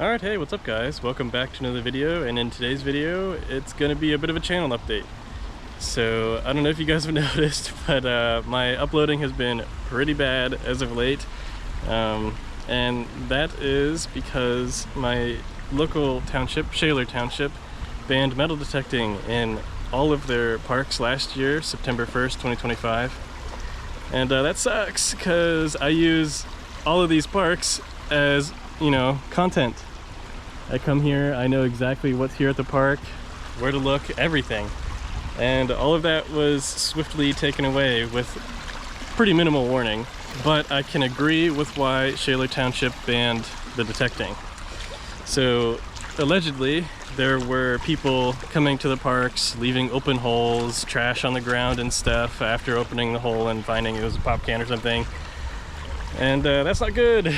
Alright, hey, what's up guys? Welcome back to another video, and in today's video, it's gonna be a bit of a channel update. So, I don't know if you guys have noticed, but my uploading has been pretty bad as of late. And that is because my local township, Shaler Township, banned metal detecting in all of their parks last year, September 1st, 2025. And that sucks, because I use all of these parks as, you know, content. I come here, I know exactly what's here at the park, where to look, everything. And all of that was swiftly taken away with pretty minimal warning. But I can agree with why Shaler Township banned the detecting. So, allegedly, there were people coming to the parks, leaving open holes, trash on the ground and stuff after opening the hole and finding it was a pop can or something. And that's not good.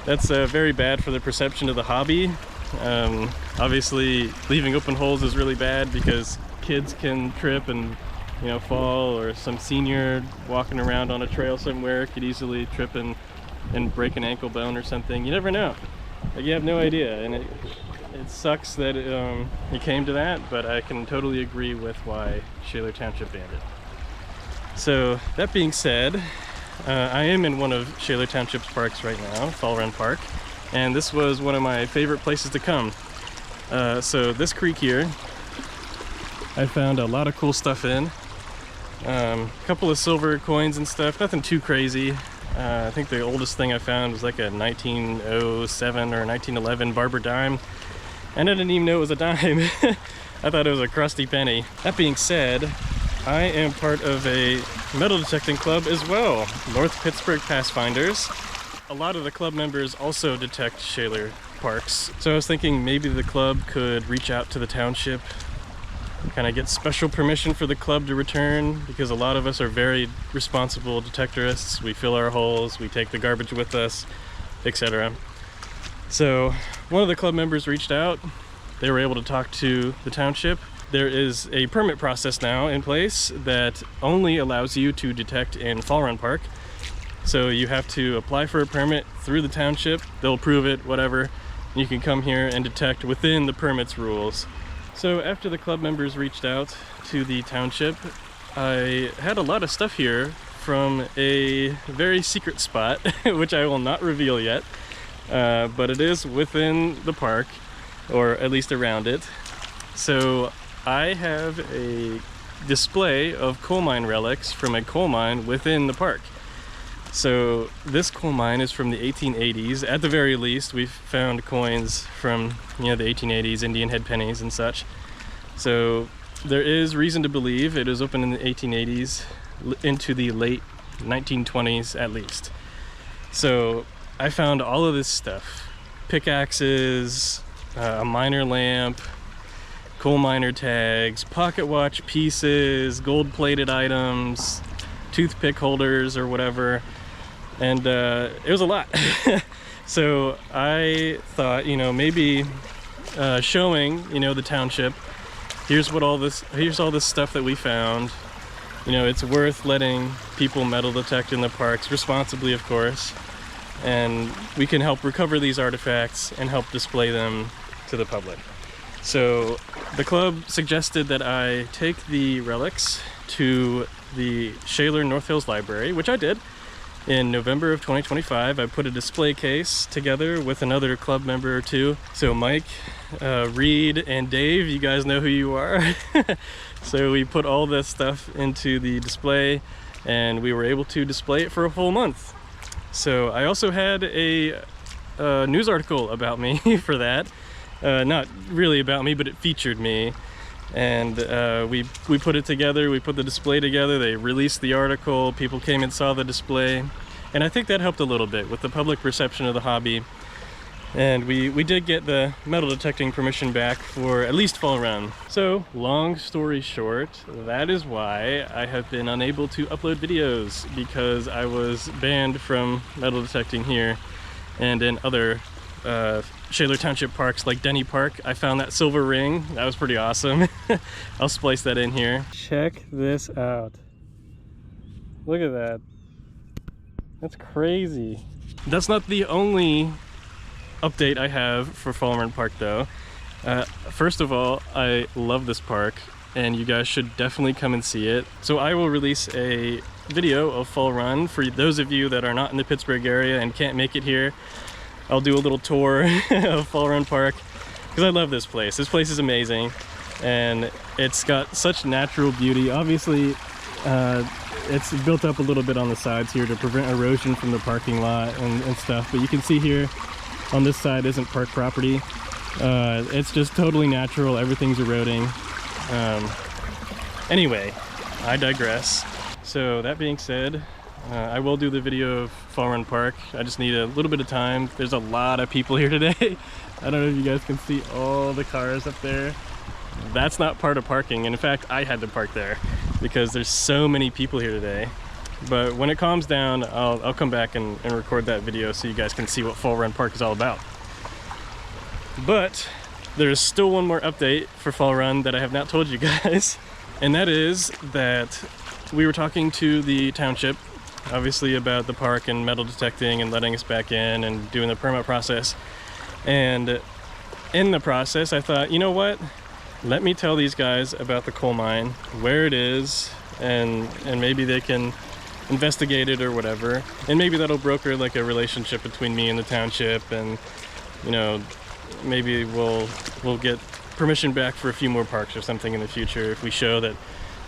That's very bad for the perception of the hobby. Obviously, leaving open holes is really bad because kids can trip and, you know, fall, or some senior walking around on a trail somewhere could easily trip and break an ankle bone or something. You never know. Like, you have no idea, and it sucks that it came to that, but I can totally agree with why Shaler Township banned it. So, that being said, I am in one of Shaler Township's parks right now, Fall Run Park, and this was one of my favorite places to come. So this creek here, I found a lot of cool stuff in. A couple of silver coins and stuff, nothing too crazy. I think the oldest thing I found was like a 1907 or 1911 Barber dime, and I didn't even know it was a dime. I thought it was a crusty penny. That being said, I am part of a metal detecting club as well, North Pittsburgh Pathfinders. A lot of the club members also detect Shaler parks, so I was thinking maybe the club could reach out to the township, kind of get special permission for the club to return, because a lot of us are very responsible detectorists. We fill our holes, we take the garbage with us, etc. So one of the club members reached out. They were able to talk to the township. There is a permit process now in place that only allows you to detect in Fall Run Park. So you have to apply for a permit through the township, they'll approve it, whatever, and you can come here and detect within the permit's rules. So after the club members reached out to the township, I had a lot of stuff here from a very secret spot, which I will not reveal yet, but it is within the park, or at least around it. So I have a display of coal mine relics from a coal mine within the park. So this coal mine is from the 1880s. At the very least, we've found coins from, you know, the 1880s, Indian head pennies and such. So there is reason to believe it was opened in the 1880s into the late 1920s at least. So I found all of this stuff. Pickaxes, a miner lamp, coal miner tags, pocket watch pieces, gold-plated items, toothpick holders or whatever, and it was a lot. So I thought, you know, maybe showing, you know, the township, here's all this stuff that we found. You know, it's worth letting people metal detect in the parks, responsibly of course, and we can help recover these artifacts and help display them to the public. So the club suggested that I take the relics to the Shaler North Hills Library, which I did in November of 2025. I put a display case together with another club member or two. So Mike, Reed, and Dave, you guys know who you are. So we put all this stuff into the display, and we were able to display it for a full month. So I also had a news article about me for that. Not really about me, but it featured me, and we put it together, we put the display together, they released the article, people came and saw the display, and I think that helped a little bit with the public reception of the hobby. And we did get the metal detecting permission back for at least Fall Run. So, long story short, that is why I have been unable to upload videos, because I was banned from metal detecting here and in other Shaler Township parks like Denny Park. I found that silver ring. That was pretty awesome. I'll splice that in here. Check this out. Look at that. That's crazy. That's not the only update I have for Fall Run Park though. First of all, I love this park and you guys should definitely come and see it. So I will release a video of Fall Run for those of you that are not in the Pittsburgh area and can't make it here. I'll do a little tour of Fall Run Park because I love this place. This place is amazing and it's got such natural beauty. Obviously, it's built up a little bit on the sides here to prevent erosion from the parking lot and stuff, but you can see here on this side isn't park property. It's just totally natural, everything's eroding. Anyway, I digress. So that being said, I will do the video of Fall Run Park. I just need a little bit of time. There's a lot of people here today. I don't know if you guys can see all the cars up there. That's not part of parking, and in fact I had to park there because there's so many people here today. But when it calms down, I'll come back and record that video so you guys can see what Fall Run Park is all about. But there's still one more update for Fall Run that I have not told you guys, and that is that we were talking to the township obviously about the park and metal detecting and letting us back in and doing the permit process. And in the process I thought, you know what, let me tell these guys about the coal mine, where it is, and maybe they can investigate it or whatever, and maybe that'll broker like a relationship between me and the township, and you know, maybe we'll get permission back for a few more parks or something in the future if we show that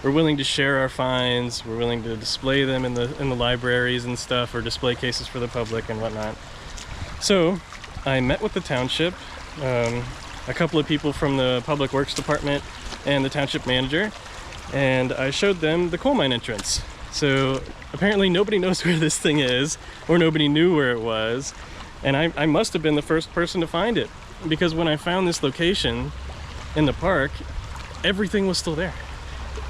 we're willing to share our finds, we're willing to display them in the libraries and stuff, or display cases for the public and whatnot. So I met with the township, a couple of people from the Public Works Department and the township manager, and I showed them the coal mine entrance. So apparently nobody knows where this thing is, or nobody knew where it was, and I must have been the first person to find it, because when I found this location in the park, everything was still there.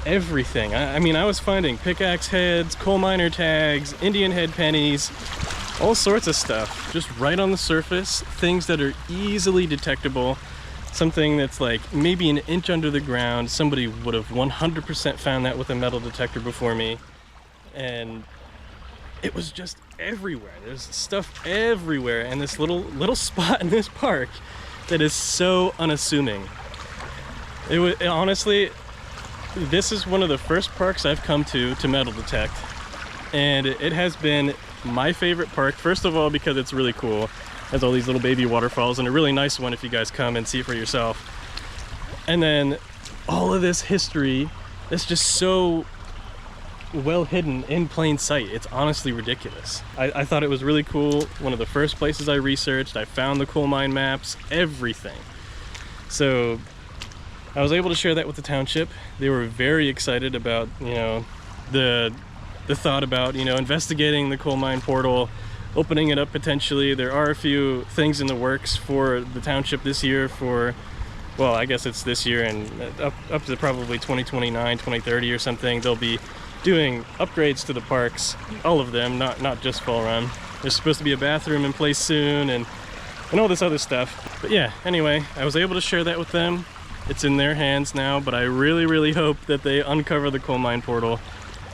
Everything. I mean, I was finding pickaxe heads, coal miner tags, Indian head pennies, all sorts of stuff, just right on the surface, things that are easily detectable. Something that's like maybe an inch under the ground. Somebody would have 100% found that with a metal detector before me. And it was just everywhere. There's stuff everywhere, and this little spot in this park that is so unassuming. Honestly, this is one of the first parks I've come to metal detect, and it has been my favorite park. First of all, because it's really cool. It has all these little baby waterfalls, and a really nice one if you guys come and see for yourself. And then all of this history that's just so well hidden in plain sight. It's honestly ridiculous. I thought it was really cool. One of the first places I researched, I found the coal mine maps, everything. So I was able to share that with the township. They were very excited about, you know, the thought about, you know, investigating the coal mine portal, opening it up potentially. There are a few things in the works for the township this year for, well, I guess it's this year and up to probably 2029, 2030 or something. They'll be doing upgrades to the parks, all of them, not just Fall Run. There's supposed to be a bathroom in place soon and all this other stuff. But yeah, anyway, I was able to share that with them. It's in their hands now, but I really hope that they uncover the coal mine portal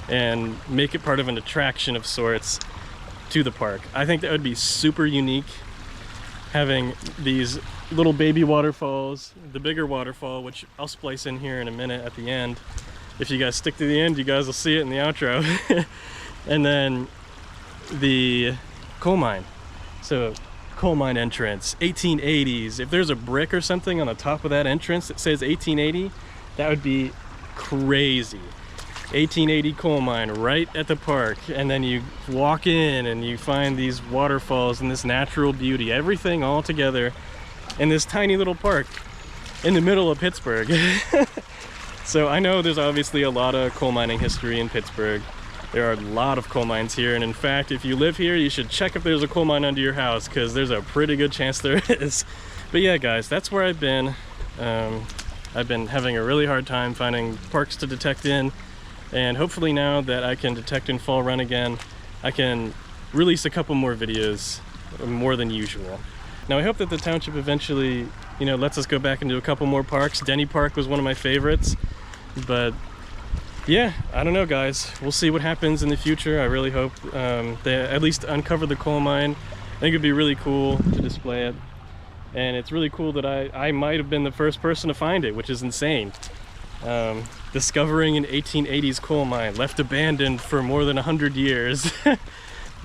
and make it part of an attraction of sorts to the park. I think that would be super unique, having these little baby waterfalls, the bigger waterfall, which I'll splice in here in a minute at the end. If you guys stick to the end, you guys will see it in the outro. And then the coal mine. So coal mine entrance, 1880s. If there's a brick or something on the top of that entrance that says 1880, that would be crazy. 1880 coal mine right at the park, and then you walk in and you find these waterfalls and this natural beauty, everything all together in this tiny little park in the middle of Pittsburgh. So I know there's obviously a lot of coal mining history in Pittsburgh. There are a lot of coal mines here, and in fact, if you live here, you should check if there's a coal mine under your house, because there's a pretty good chance there is. But yeah, guys, that's where I've been. I've been having a really hard time finding parks to detect in, and hopefully now that I can detect in Fall Run again, I can release a couple more videos more than usual. Now I hope that the township eventually, you know, lets us go back into a couple more parks. Denny Park was one of my favorites, but yeah, I don't know, guys. We'll see what happens in the future. I really hope they at least uncover the coal mine. I think it'd be really cool to display it. and it's really cool that I might have been the first person to find it, which is insane. Discovering an 1880s coal mine left abandoned for more than 100 years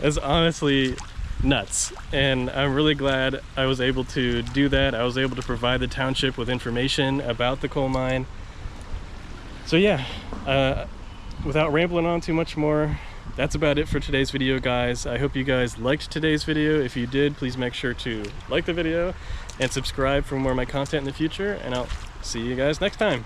is honestly nuts, and I'm really glad I was able to do that. I was able to provide the township with information about the coal mine. So yeah, without rambling on too much more, that's about it for today's video, guys. I hope you guys liked today's video. If you did, please make sure to like the video and subscribe for more of my content in the future, and I'll see you guys next time.